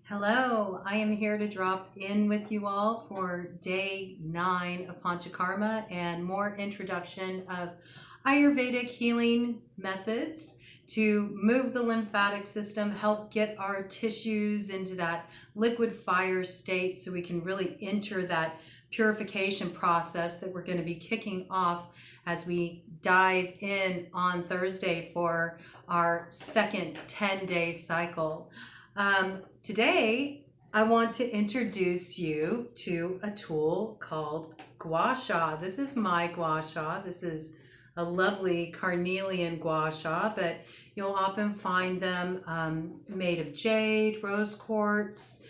Hello, I am here to drop in with you all for day 9 of Panchakarma and more introduction of Ayurvedic healing methods to move the lymphatic system, help get our tissues into that liquid fire state so we can really enter that purification process that we're going to be kicking off as we dive in on Thursday for our second 10-day cycle. Today, I want to introduce you to a tool called Gua Sha. This is my Gua Sha. This is a lovely carnelian Gua Sha, but you'll often find them made of jade, rose quartz.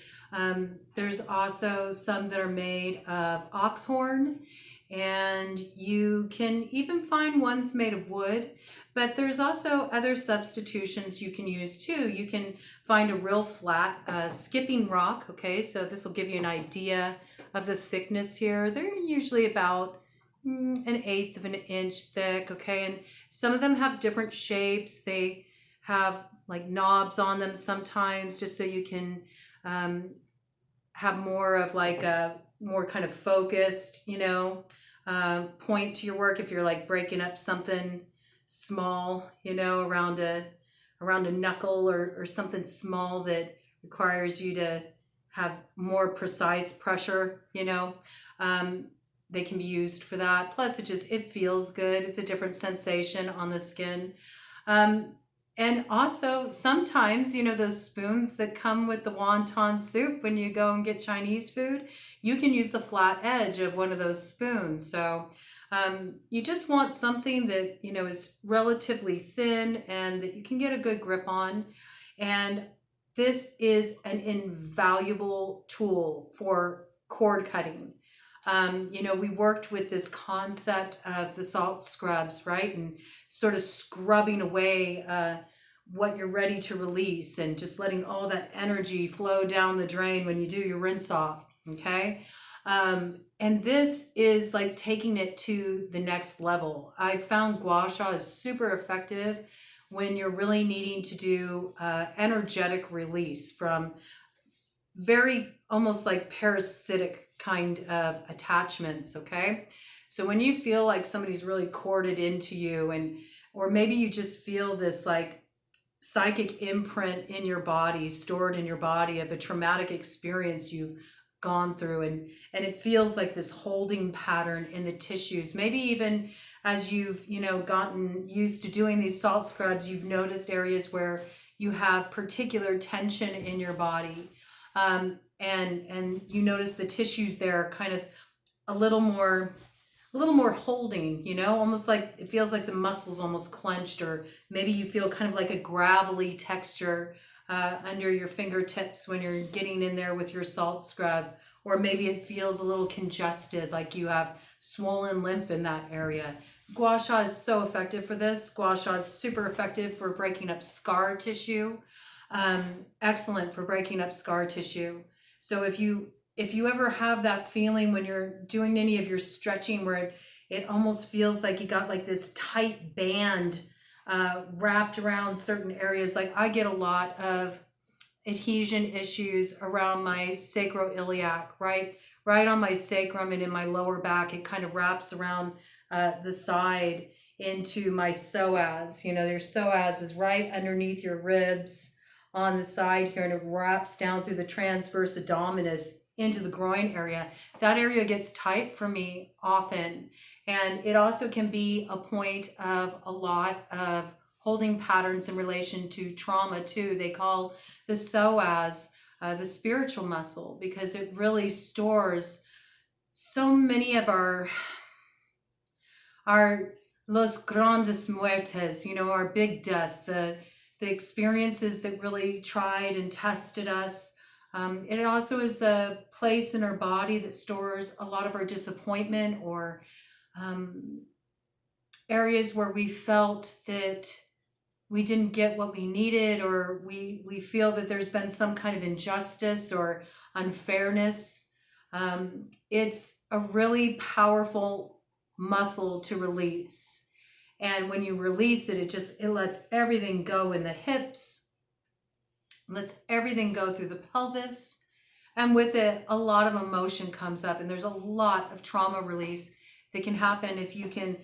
There's also some that are made of oxhorn, and you can even find ones made of wood, but there's also other substitutions you can use too. You can find a real flat skipping rock, okay? So this will give you an idea of the thickness here. They're usually about 1/8 of an inch thick, okay? And some of them have different shapes. They have like knobs on them sometimes, just so you can have more of like a more kind of focused, point to your work if you're like breaking up something small, around a knuckle or something small that requires you to have more precise pressure, they can be used for that. Plus it feels good. It's a different sensation on the skin. And also sometimes, those spoons that come with the wonton soup when you go and get Chinese food, you can use the flat edge of one of those spoons. So you just want something that, is relatively thin and that you can get a good grip on. And this is an invaluable tool for cord cutting. We worked with this concept of the salt scrubs, right? And sort of scrubbing away what you're ready to release and just letting all that energy flow down the drain when you do your rinse off, okay? And this is like taking it to the next level. I found Gua Sha is super effective when you're really needing to do energetic release from very almost like parasitic kind of attachments, okay? So when you feel like somebody's really corded into you, or maybe you just feel this like psychic imprint in your body, stored in your body of a traumatic experience you've gone through, and it feels like this holding pattern in the tissues. Maybe even as you've gotten used to doing these salt scrubs, you've noticed areas where you have particular tension in your body, and you notice the tissues there are kind of a little more holding, almost like it feels like the muscles almost clenched, or maybe you feel kind of like a gravelly texture under your fingertips when you're getting in there with your salt scrub, or maybe it feels a little congested, like you have swollen lymph in that area. Gua Sha is so effective for this. Gua Sha is super effective for breaking up scar tissue. Excellent for breaking up scar tissue. So if you ever have that feeling when you're doing any of your stretching where it almost feels like you got like this tight band wrapped around certain areas, like I get a lot of adhesion issues around my sacroiliac, right on my sacrum and in my lower back. It kind of wraps around the side into my psoas. Your psoas is right underneath your ribs on the side here, and it wraps down through the transverse abdominis into the groin area. That area gets tight for me often. And it also can be a point of a lot of holding patterns in relation to trauma too. They call the psoas the spiritual muscle, because it really stores so many of our los grandes muertes, our big dust, the experiences that really tried and tested us. It also is a place in our body that stores a lot of our disappointment, or areas where we felt that we didn't get what we needed, or we feel that there's been some kind of injustice or unfairness. It's a really powerful muscle to release. And when you release it, it lets everything go in the hips, lets everything go through the pelvis. And with it, a lot of emotion comes up, and there's a lot of trauma release that can happen if you can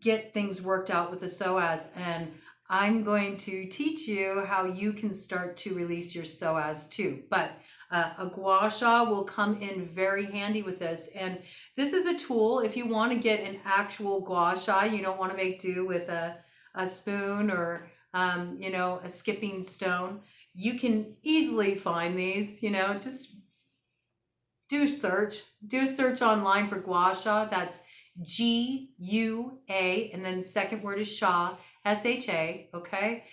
get things worked out with the psoas. And I'm going to teach you how you can start to release your psoas too. But a gua sha will come in very handy with this. And this is a tool if you want to get an actual gua sha. You don't want to make do with a spoon or a skipping stone. You can easily find these, just do a search online for Gua Sha. That's Gua, and then the second word is Sha, Sha. Okay.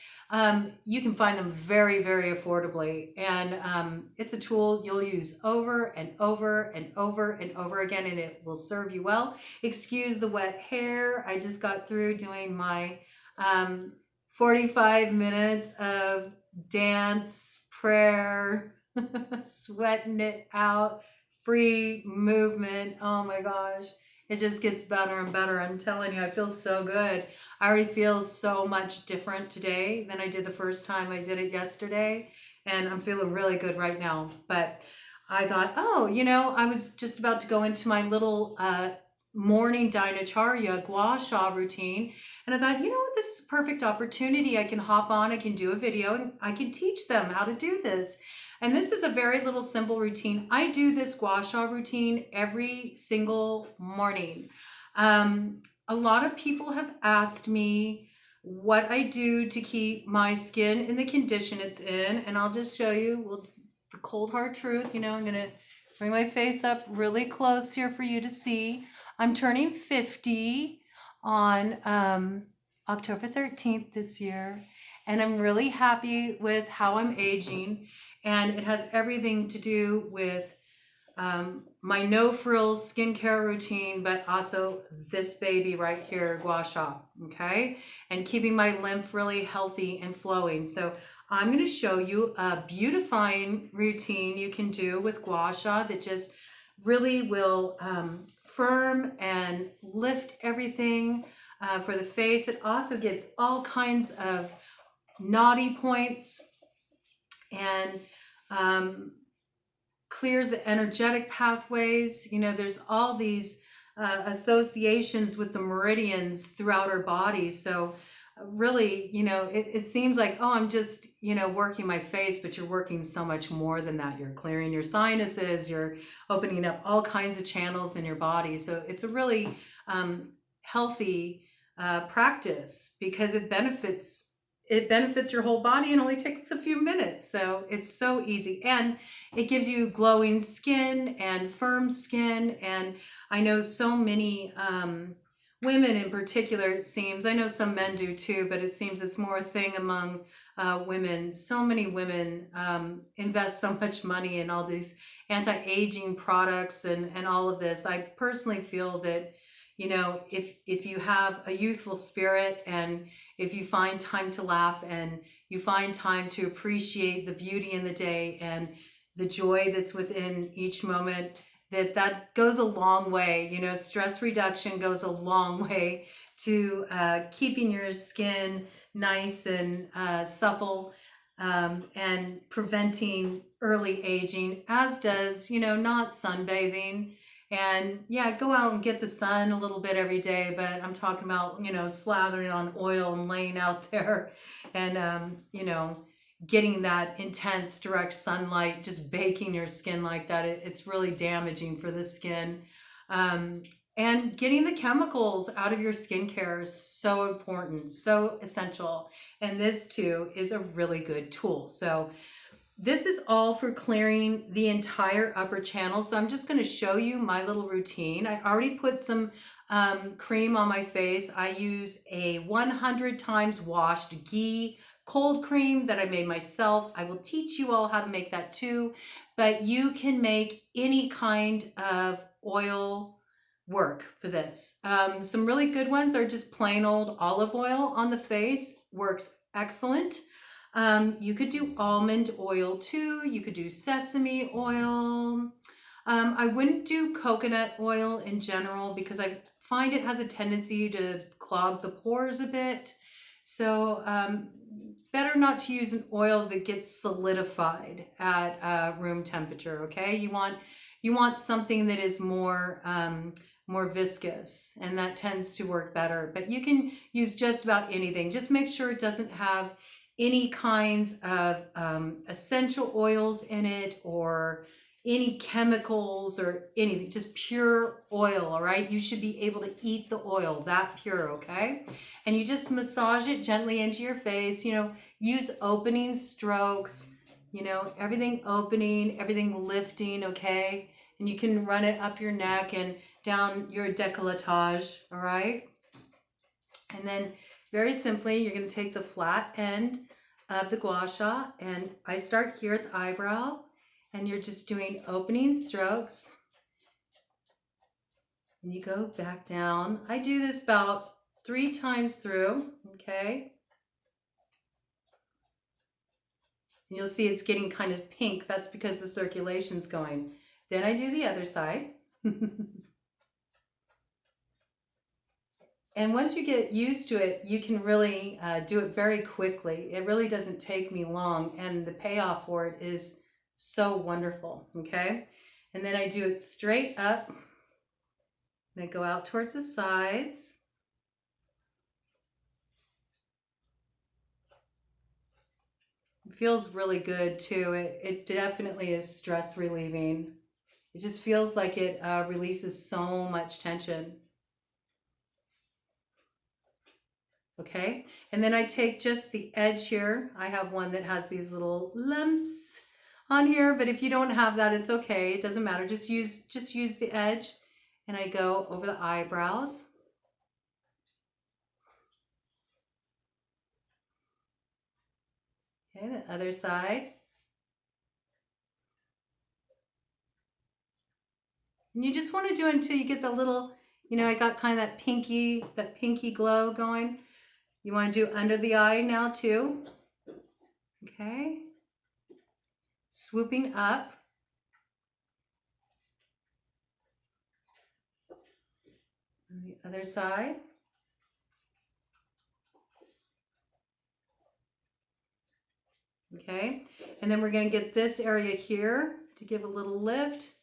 You can find them very, very affordably, and it's a tool you'll use over and over and over and over again, and it will serve you well. Excuse the wet hair. I just got through doing my 45 minutes of dance, prayer, sweating it out, free movement. Oh my gosh, it just gets better and better. I'm telling you, I feel so good. I already feel so much different today than I did the first time I did it yesterday, and I'm feeling really good right now. But I thought, I was just about to go into my little morning dinacharya Gua Sha routine, and I thought, this is a perfect opportunity. I can hop on, I can do a video, and I can teach them how to do this. And this is a very little simple routine. I do this Gua Sha routine every single morning. A lot of people have asked me what I do to keep my skin in the condition it's in, and I'll just show you the cold hard truth. I'm going to bring my face up really close here for you to see. I'm turning 50 on October 13th this year, and I'm really happy with how I'm aging, and it has everything to do with my no frills skincare routine, but also this baby right here, Gua Sha, okay? And keeping my lymph really healthy and flowing. So I'm going to show you a beautifying routine you can do with Gua Sha that just really will firm and lift everything for the face. It also gets all kinds of naughty points and clears the energetic pathways. There's all these associations with the meridians throughout our body. So really, it seems like, I'm just, working my face, but you're working so much more than that. You're clearing your sinuses, you're opening up all kinds of channels in your body. So it's a really healthy practice because it benefits your whole body and only takes a few minutes. So it's so easy, and it gives you glowing skin and firm skin. And I know so many women in particular, it seems, I know some men do too, but it seems it's more a thing among women. So many women invest so much money in all these anti-aging products and all of this. I personally feel that, if you have a youthful spirit, and if you find time to laugh, and you find time to appreciate the beauty in the day and the joy that's within each moment, that goes a long way. Stress reduction goes a long way to keeping your skin nice and supple, and preventing early aging, as does, not sunbathing. And yeah, go out and get the sun a little bit every day, but I'm talking about, slathering on oil and laying out there and, getting that intense direct sunlight, just baking your skin like that. It's really damaging for the skin. And getting the chemicals out of your skincare is so important, so essential. And this too is a really good tool. So this is all for clearing the entire upper channel. So I'm just going to show you my little routine. I already put some cream on my face. I use a 100 times washed ghee cold cream that I made myself. I will teach you all how to make that too, but you can make any kind of oil work for this. Some really good ones are just plain old olive oil on the face, works excellent. You could do almond oil too. You could do sesame oil. I wouldn't do coconut oil in general because I find it has a tendency to clog the pores a bit. So better not to use an oil that gets solidified at room temperature. Okay, you want something that is more more viscous, and that tends to work better. But you can use just about anything. Just make sure it doesn't have any kinds of essential oils in it, or any chemicals or anything, just pure oil. All right, you should be able to eat the oil that pure. Okay, and you just massage it gently into your face. Use opening strokes, everything opening, everything lifting. Okay, and you can run it up your neck and down your décolletage. All right, and then very simply, you're going to take the flat end of the gua sha, and I start here at the eyebrow, and you're just doing opening strokes, and you go back down. I do this about 3 times through. Okay, and you'll see it's getting kind of pink. That's because the circulation's going. Then I do the other side. And once you get used to it, you can really do it very quickly. It really doesn't take me long, and the payoff for it is so wonderful. Okay, and then I do it straight up, and I go out towards the sides. It feels really good too. It definitely is stress relieving. It just feels like it releases so much tension. Okay, and then I take just the edge here. I have one that has these little lumps on here, but if you don't have that, it's okay. It doesn't matter. Just use the edge, and I go over the eyebrows. Okay, the other side. And you just want to do it until you get the little, I got kind of that pinky glow going. You want to do under the eye now too. Okay. Swooping up. On the other side. Okay. And then we're going to get this area here to give a little lift.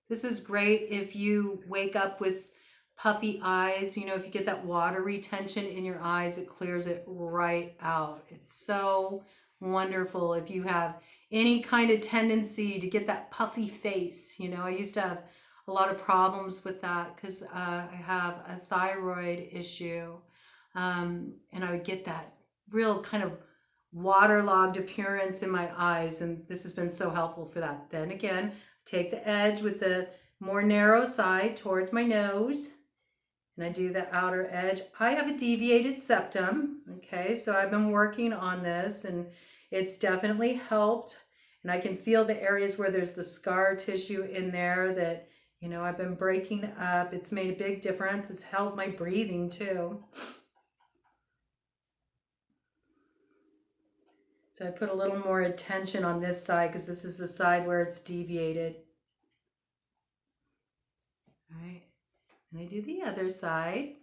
This is great if you wake up with puffy eyes. If you get that water retention in your eyes, it clears it right out. It's so wonderful if you have any kind of tendency to get that puffy face. I used to have a lot of problems with that because I have a thyroid issue, and I would get that real kind of waterlogged appearance in my eyes, and this has been so helpful for that. Then again, take the edge with the more narrow side towards my nose, and I do the outer edge. I have a deviated septum, okay, so I've been working on this, and it's definitely helped, and I can feel the areas where there's the scar tissue in there that, I've been breaking up. It's made a big difference. It's helped my breathing too. So I put a little more attention on this side because this is the side where it's deviated. All right, and I do the other side.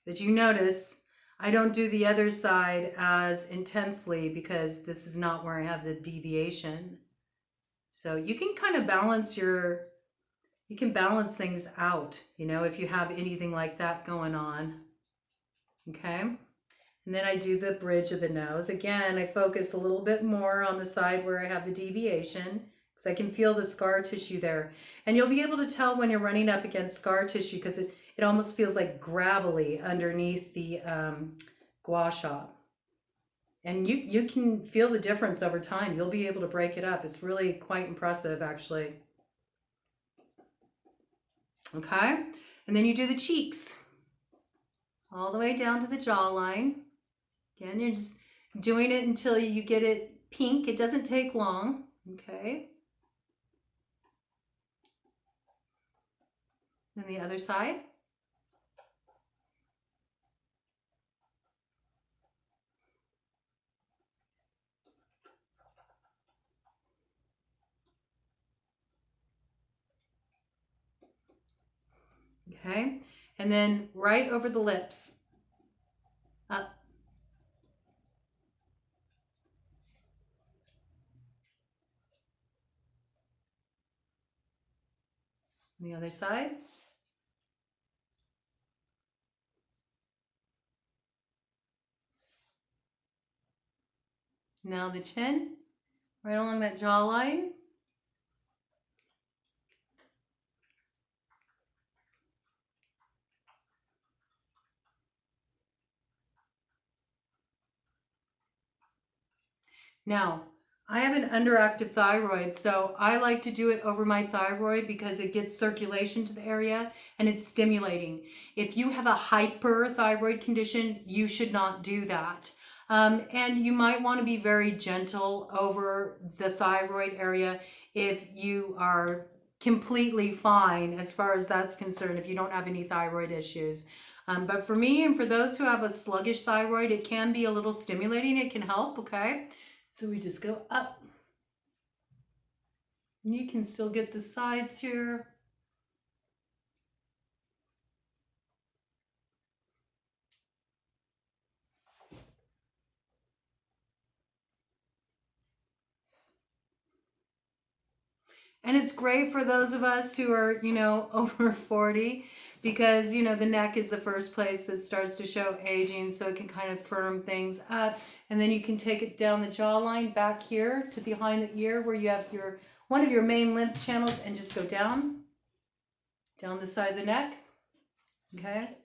But you notice I don't do the other side as intensely because this is not where I have the deviation. So you can kind of balance things out, if you have anything like that going on. Okay. And then I do the bridge of the nose. Again, I focus a little bit more on the side where I have the deviation because I can feel the scar tissue there. And you'll be able to tell when you're running up against scar tissue because it almost feels like gravelly underneath the gua sha. And you can feel the difference over time. You'll be able to break it up. It's really quite impressive, actually. Okay? And then you do the cheeks all the way down to the jawline. Again, you're just doing it until you get it pink. It doesn't take long. Okay? Then the other side. Okay, and then right over the lips, up. The other side. Now the chin, right along that jawline. Now, I have an underactive thyroid, so I like to do it over my thyroid because it gets circulation to the area and it's stimulating. If you have a hyperthyroid condition, you should not do that. And you might want to be very gentle over the thyroid area if you are completely fine as far as that's concerned, if you don't have any thyroid issues. But for me and for those who have a sluggish thyroid, it can be a little stimulating. It can help, okay? So we just go up. And you can still get the sides here. And it's great for those of us who are, over 40 because, the neck is the first place that starts to show aging, so it can kind of firm things up. And then you can take it down the jawline back here to behind the ear where you have one of your main lymph channels and just go down the side of the neck. Okay.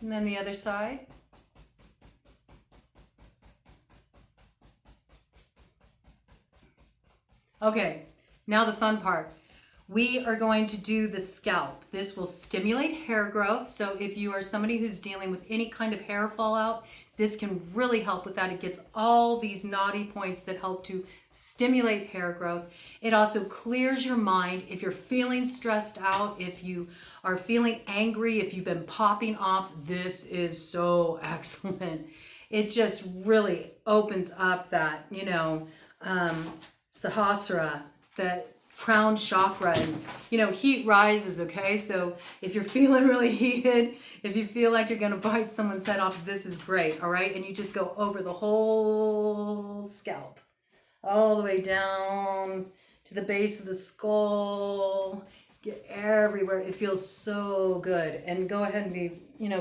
And then the other side. Okay, now the fun part. We are going to do the scalp. This will stimulate hair growth. So if you are somebody who's dealing with any kind of hair fallout, this can really help with that. It gets all these knotty points that help to stimulate hair growth. It also clears your mind. If you're feeling stressed out, if you are feeling angry, if you've been popping off, this is so excellent. It just really opens up that, Sahasrara, that crown chakra, and heat rises. Okay, so if you're feeling really heated, if you feel like you're gonna bite someone's head off, this is great. All right, and you just go over the whole scalp, all the way down to the base of the skull, get everywhere. It feels so good. And go ahead and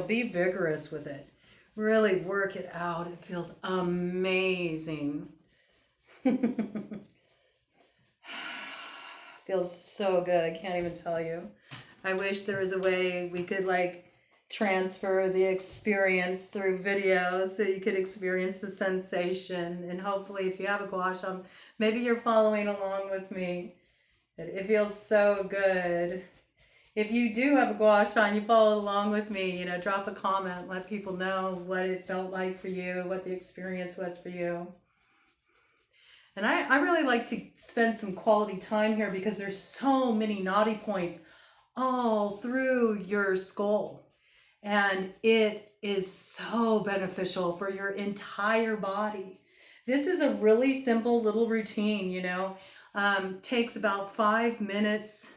be vigorous with it. Really work it out. It feels amazing. Feels so good. I can't even tell you. I wish there was a way we could transfer the experience through video so you could experience the sensation. And hopefully if you have a Gua Sha, maybe you're following along with me. It feels so good. If you do have a Gua Sha and you follow along with me, drop a comment, let people know what it felt like for you, what the experience was for you. And I really like to spend some quality time here because there's so many knotty points all through your skull. And it is so beneficial for your entire body. This is a really simple little routine, takes about 5 minutes.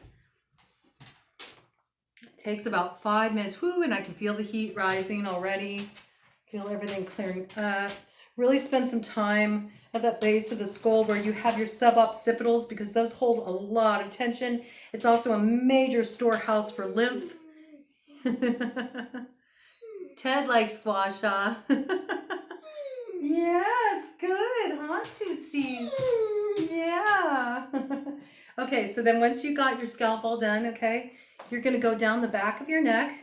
Takes about 5 minutes. Whoo, and I can feel the heat rising already. Feel everything clearing up. Really spend some time at that base of the skull where you have your suboccipitals because those hold a lot of tension. It's also a major storehouse for lymph. Ted likes Gua Sha. Yeah, it's good, huh, Tootsies? Yeah. Okay, so then once you got your scalp all done, okay, you're going to go down the back of your neck.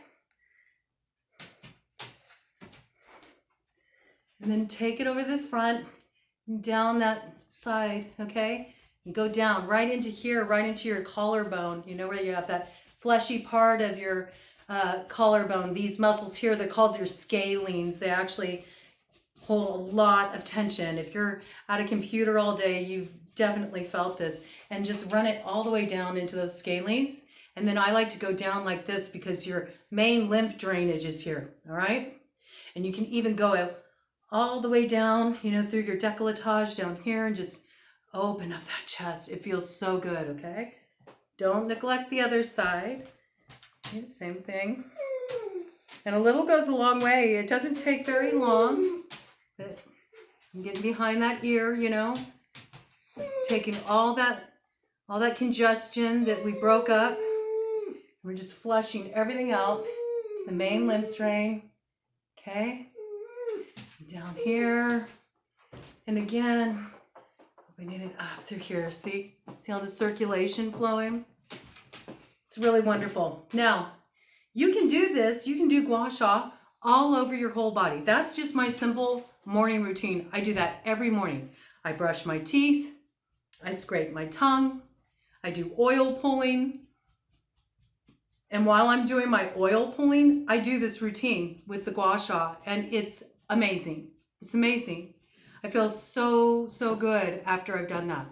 And then take it over the front, down that side, okay? And go down right into here, right into your collarbone. Where you have that fleshy part of your collarbone. These muscles here, they're called your scalenes. They actually hold a lot of tension. If you're at a computer all day, you've definitely felt this. And just run it all the way down into those scalenes. And then I like to go down like this because your main lymph drainage is here, all right? And you can even go all the way down, through your décolletage down here and just Open up that chest. It feels so good, okay? Don't neglect the other side. Okay, same thing. And a little goes a long way. It doesn't take very long. But I'm getting behind that ear, you know, taking all that congestion that we broke up. We're just flushing everything out to the main lymph drain. Okay? Down here. And again, we need it up through here. See all the circulation flowing? It's really wonderful. Now, you can do this. You can do Gua Sha all over your whole body. That's just my simple morning routine. I do that every morning. I brush my teeth. I scrape my tongue. I do oil pulling. And while I'm doing my oil pulling, I do this routine with the Gua Sha, and it's amazing. It's amazing. I feel so, so good after I've done that.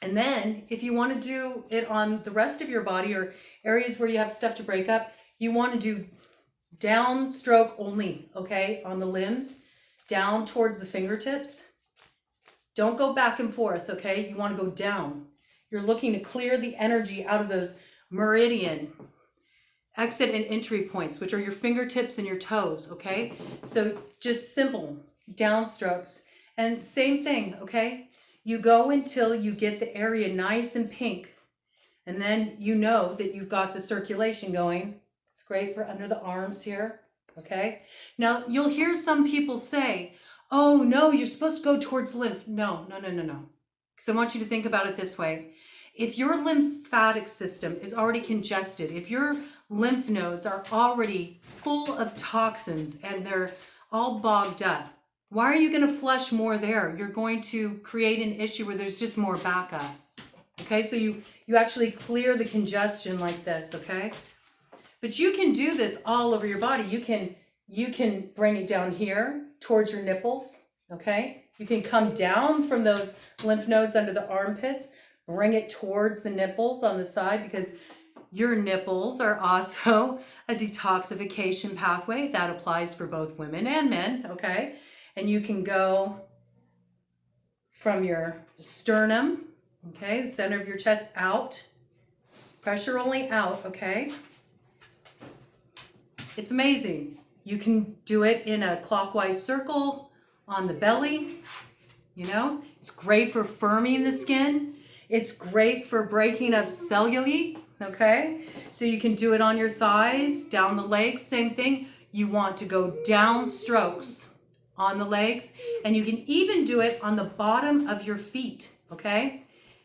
And then if you want to do it on the rest of your body or areas where you have stuff to break up, you want to do downstroke only, okay, on the limbs, down towards the fingertips. Don't go back and forth, okay? You want to go down. You're looking to clear the energy out of those meridian exit and entry points, which are your fingertips and your toes, okay? So just simple downstrokes. And same thing, okay? You go until you get the area nice and pink. And then you know that you've got the circulation going. It's great for under the arms here, okay? Now, you'll hear some people say, oh, no, you're supposed to go towards the lymph. No. Because I want you to think about it this way. If your lymphatic system is already congested, if your lymph nodes are already full of toxins and they're all bogged up, why are you going to flush more there? You're going to create an issue where there's just more backup. Okay, so you actually clear the congestion like this, okay? But you can do this all over your body. You can bring it down here towards your nipples, okay? You can come down from those lymph nodes under the armpits, bring it towards the nipples on the side, because your nipples are also a detoxification pathway. That applies for both women and men, okay? And you can go from your sternum, okay, the center of your chest, out. Pressure only out, okay? It's amazing. You can do it in a clockwise circle on the belly, you know? It's great for firming the skin. It's great for breaking up cellulite, okay? So you can do it on your thighs, down the legs, same thing. You want to go down strokes on the legs, and you can even do it on the bottom of your feet, okay?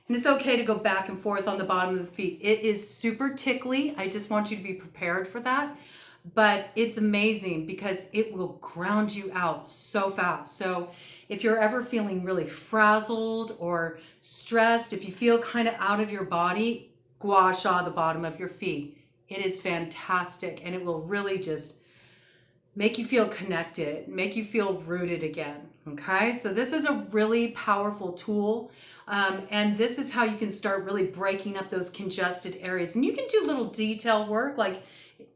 And it's okay to go back and forth on the bottom of the feet. It is super tickly. I just want you to be prepared for that. But it's amazing because it will ground you out so fast. So if you're ever feeling really frazzled or stressed, if you feel kind of out of your body, Gua Sha the bottom of your feet. It is fantastic, and it will really just make you feel connected, make you feel rooted again, okay? So this is a really powerful tool, and this is how you can start really breaking up those congested areas. And you can do little detail work, like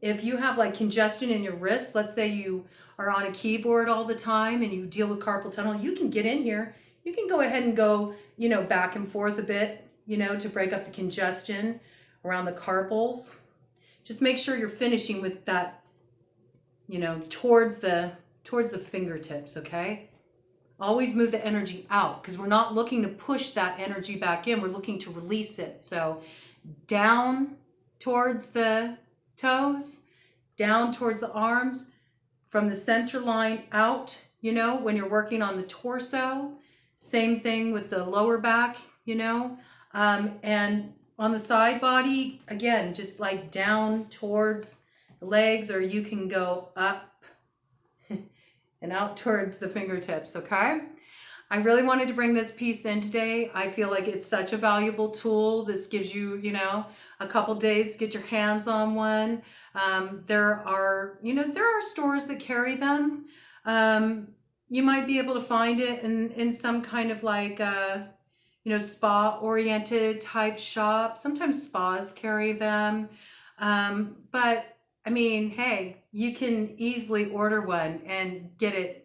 if you have like congestion in your wrists, let's say you are on a keyboard all the time and you deal with carpal tunnel, you can get in here, you can go ahead and go, you know, back and forth a bit, you know, to break up the congestion around the carpals. Just make sure you're finishing with that, you know, towards the fingertips, okay? Always move the energy out, because we're not looking to push that energy back in. We're looking to release it. So down towards the toes, down towards the arms, from the center line out, you know, when you're working on the torso. Same thing with the lower back, you know, and on the side body, again, just like down towards the legs, or you can go up and out towards the fingertips, okay? I really wanted to bring this piece in today. I feel like it's such a valuable tool. This gives you, you know, a couple days to get your hands on one. There are stores that carry them. You might be able to find it in some kind of like, spa-oriented type shop. Sometimes spas carry them. But I mean, hey, you can easily order one and get it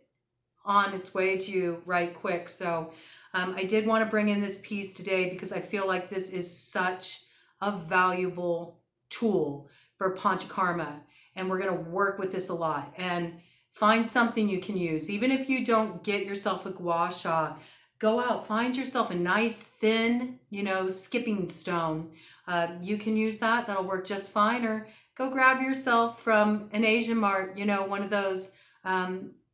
on its way to you right quick. So I did want to bring in this piece today because I feel like this is such a valuable tool for Panchakarma, and we're going to work with this a lot. And find something you can use. Even if you don't get yourself a Gua Sha, go out, find yourself a nice thin, skipping stone. You can use that. That'll work just fine. Or go grab yourself from an Asian mart, one of those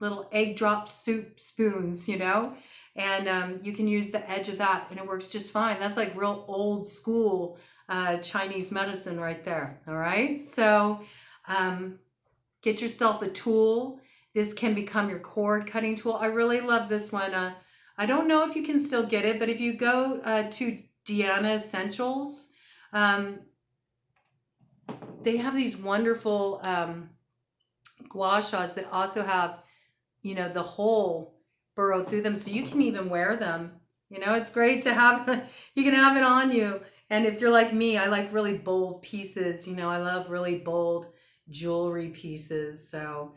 little egg drop soup spoons, and you can use the edge of that and it works just fine. That's like real old school Chinese medicine right there. All right. So get yourself a tool. This can become your cord cutting tool. I really love this one. I don't know if you can still get it, but if you go to Deanna Essentials, they have these wonderful Gua Shas that also have, the hole burrowed through them, so you can even wear them. It's great to have, you can have it on you. And if you're like me, I like really bold pieces. I love really bold jewelry pieces. So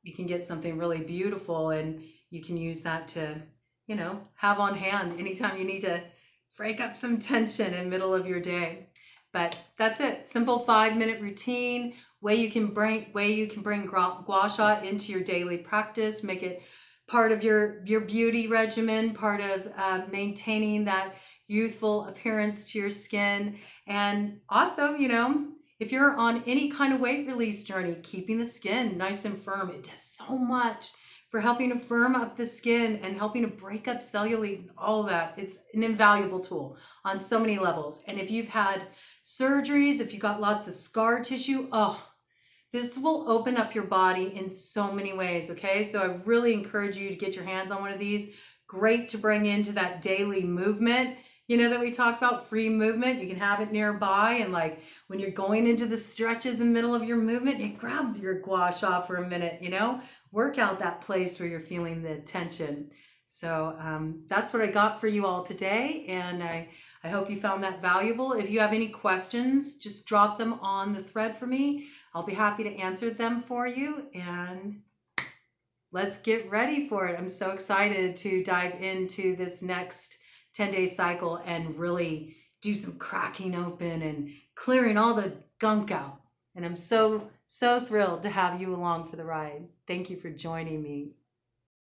you can get something really beautiful and you can use that to, have on hand anytime you need to break up some tension in the middle of your day. But that's it. Simple 5-minute routine, way you can bring Gua Sha into your daily practice, make it part of your beauty regimen, part of maintaining that youthful appearance to your skin. And also, if you're on any kind of weight release journey, keeping the skin nice and firm, it does so much for helping to firm up the skin and helping to break up cellulite and all of that. It's an invaluable tool on so many levels. And if you've had surgeries, if you've got lots of scar tissue, this will open up your body in so many ways, okay? So I really encourage you to get your hands on one of these. Great to bring into that daily movement, that we talked about, free movement. You can have it nearby, and like when you're going into the stretches in the middle of your movement, you grab your Gua Sha for a minute, work out that place where you're feeling the tension. So that's what I got for you all today, and I hope you found that valuable. If you have any questions, just drop them on the thread for me. I'll be happy to answer them for you, and let's get ready for it. I'm so excited to dive into this next 10-day cycle and really do some cracking open and clearing all the gunk out. And I'm so thrilled to have you along for the ride. Thank you for joining me.